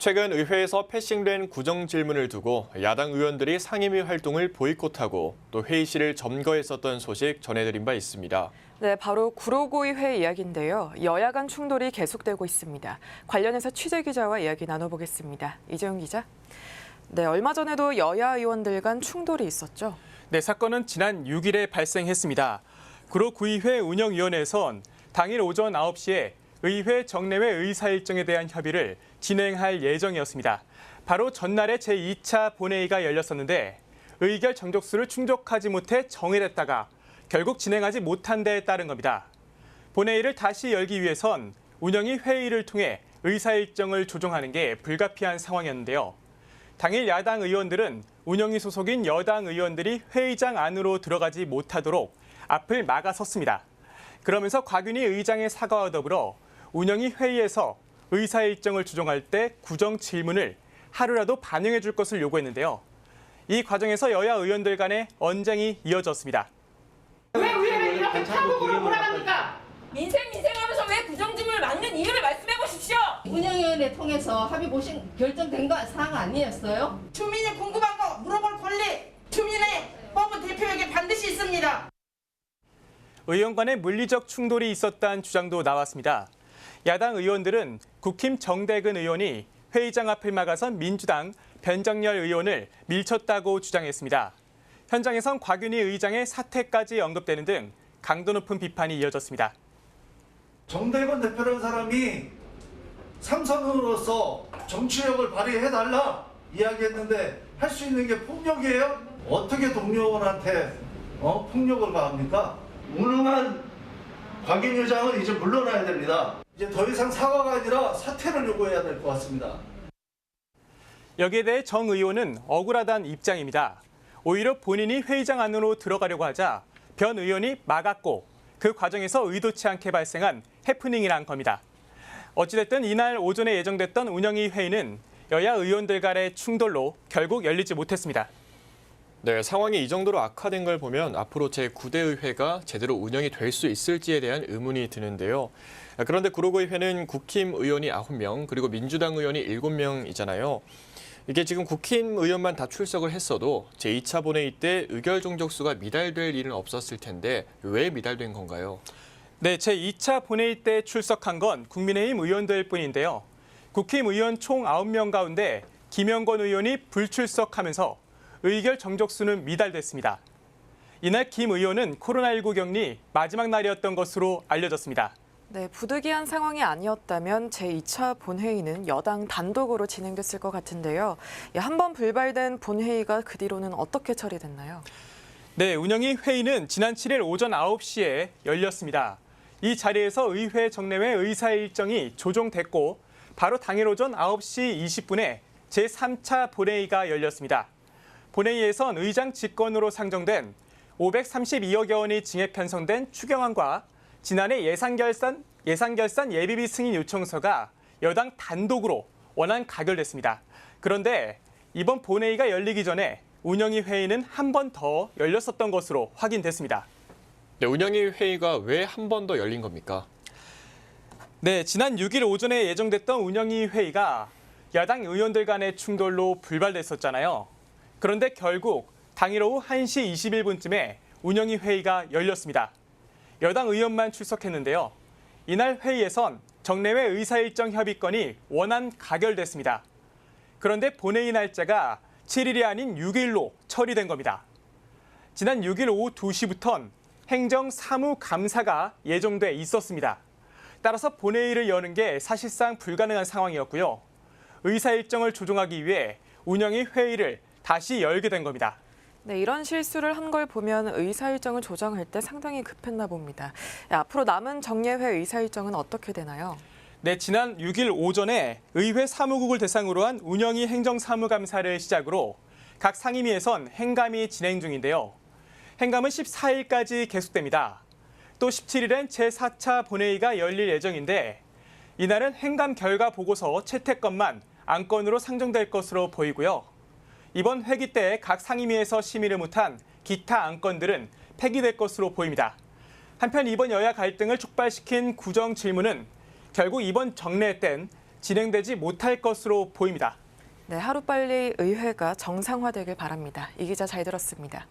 최근 의회에서 패싱된 구정 질문을 두고 야당 의원들이 상임위 활동을 보이콧하고 또 회의실을 점거했었던 소식 전해드린 바 있습니다. 네, 바로 구로구의 회의 이야기인데요. 여야 간 충돌이 계속되고 있습니다. 관련해서 취재 기자와 이야기 나눠보겠습니다. 이재용 기자. 네, 얼마 전에도 여야 의원들 간 충돌이 있었죠. 네, 사건은 지난 6일에 발생했습니다. 구로구의회 운영위원회에선 당일 오전 9시에 의회 정례회 의사 일정에 대한 협의를 진행할 예정이었습니다. 바로 전날에 제2차 본회의가 열렸었는데 의결 정족수를 충족하지 못해 정회됐다가 결국 진행하지 못한 데에 따른 겁니다. 본회의를 다시 열기 위해선 운영위 회의를 통해 의사 일정을 조정하는 게 불가피한 상황이었는데요. 당일 야당 의원들은 운영위 소속인 여당 의원들이 회의장 안으로 들어가지 못하도록 앞을 막아섰습니다. 그러면서 곽윤희 의장의 사과와 더불어 운영위 회의에서 의사 일정을 조정할 때 구정 질문을 하루라도 반영해 줄 것을 요구했는데요. 이 과정에서 여야 의원들 간의 언쟁이 이어졌습니다. 왜 의회가 이렇게 타국으로 몰아갑니까? 민생하면서 왜 구정질문을 막는 이유를 말씀해 보십시오. 운영위원회 통해서 합의 보신 결정된 거 사항 아니었어요? 주민이 궁금한 거 물어볼 권리 주민의 법은 대표에게 반드시 있습니다. 의원 간의 물리적 충돌이 있었다는 주장도 나왔습니다. 야당 의원들은 국힘 정대근 의원이 회의장 앞을 막아선 민주당 변정열 의원을 밀쳤다고 주장했습니다. 현장에선 곽윤희 의장의 사퇴까지 언급되는 등 강도 높은 비판이 이어졌습니다. 정대건 대표라는 사람이 삼선으로서 정치력을 발휘해달라 이야기했는데 할 수 있는 게 폭력이에요? 어떻게 동료원한테 폭력을 가합니까? 무능한 곽윤희 의장은 이제 물러나야 됩니다. 이제 더 이상 사과가 아니라 사퇴를 요구해야 될 것 같습니다. 여기에 대해 정 의원은 억울하다는 입장입니다. 오히려 본인이 회의장 안으로 들어가려고 하자 변 의원이 막았고 그 과정에서 의도치 않게 발생한 해프닝이란 겁니다. 어찌됐든 이날 오전에 예정됐던 운영위 회의는 여야 의원들 간의 충돌로 결국 열리지 못했습니다. 네, 상황이 이 정도로 악화된 걸 보면 앞으로 제9대 의회가 제대로 운영이 될 수 있을지에 대한 의문이 드는데요. 그런데 구로구의회는 국힘 의원이 9명, 그리고 민주당 의원이 7명이잖아요. 이게 지금 국힘 의원만 다 출석을 했어도 제2차 본회의 때 의결 종족수가 미달될 일은 없었을 텐데 왜 미달된 건가요? 네, 제2차 본회의 때 출석한 건 국민의힘 의원들 뿐인데요. 국힘 의원 총 9명 가운데 김영건 의원이 불출석하면서 의결 정족수는 미달됐습니다. 이날 김 의원은 코로나19 격리 마지막 날이었던 것으로 알려졌습니다. 네, 부득이한 상황이 아니었다면 제2차 본회의는 여당 단독으로 진행됐을 것 같은데요. 한 번 불발된 본회의가 그 뒤로는 어떻게 처리됐나요? 네, 운영위 회의는 지난 7일 오전 9시에 열렸습니다. 이 자리에서 의회 정례회 의사 일정이 조정됐고 바로 당일 오전 9시 20분에 제3차 본회의가 열렸습니다. 본회의에선 의장 직권으로 상정된 532억여 원이 증액 편성된 추경안과 지난해 예산결산 예비비 승인 요청서가 여당 단독으로 원안 가결됐습니다. 그런데 이번 본회의가 열리기 전에 운영위 회의는 한 번 더 열렸었던 것으로 확인됐습니다. 네, 운영위 회의가 왜 한 번 더 열린 겁니까? 네, 지난 6일 오전에 예정됐던 운영위 회의가 야당 의원들 간의 충돌로 불발됐었잖아요. 그런데 결국 당일 오후 1시 21분쯤에 운영위 회의가 열렸습니다. 여당 의원만 출석했는데요. 이날 회의에선 정례회 의사일정 협의건이 원안 가결됐습니다. 그런데 본회의 날짜가 7일이 아닌 6일로 처리된 겁니다. 지난 6일 오후 2시부턴 행정사무감사가 예정돼 있었습니다. 따라서 본회의를 여는 게 사실상 불가능한 상황이었고요. 의사일정을 조정하기 위해 운영위 회의를 다시 열게 된 겁니다. 네, 이런 실수를 한 걸 보면 의사 일정을 조정할 때 상당히 급했나 봅니다. 앞으로 남은 정례회 의사 일정은 어떻게 되나요? 네, 지난 6일 오전에 의회 사무국을 대상으로 한 운영위 행정사무감사를 시작으로 각 상임위에선 행감이 진행 중인데요. 행감은 14일까지 계속됩니다. 또 17일엔 제4차 본회의가 열릴 예정인데 이날은 행감 결과 보고서 채택건만 안건으로 상정될 것으로 보이고요. 이번 회기 때 각 상임위에서 심의를 못한 기타 안건들은 폐기될 것으로 보입니다. 한편 이번 여야 갈등을 촉발시킨 구정 질문은 결국 이번 정례 땐 진행되지 못할 것으로 보입니다. 네, 하루빨리 의회가 정상화되길 바랍니다. 이 기자 잘 들었습니다.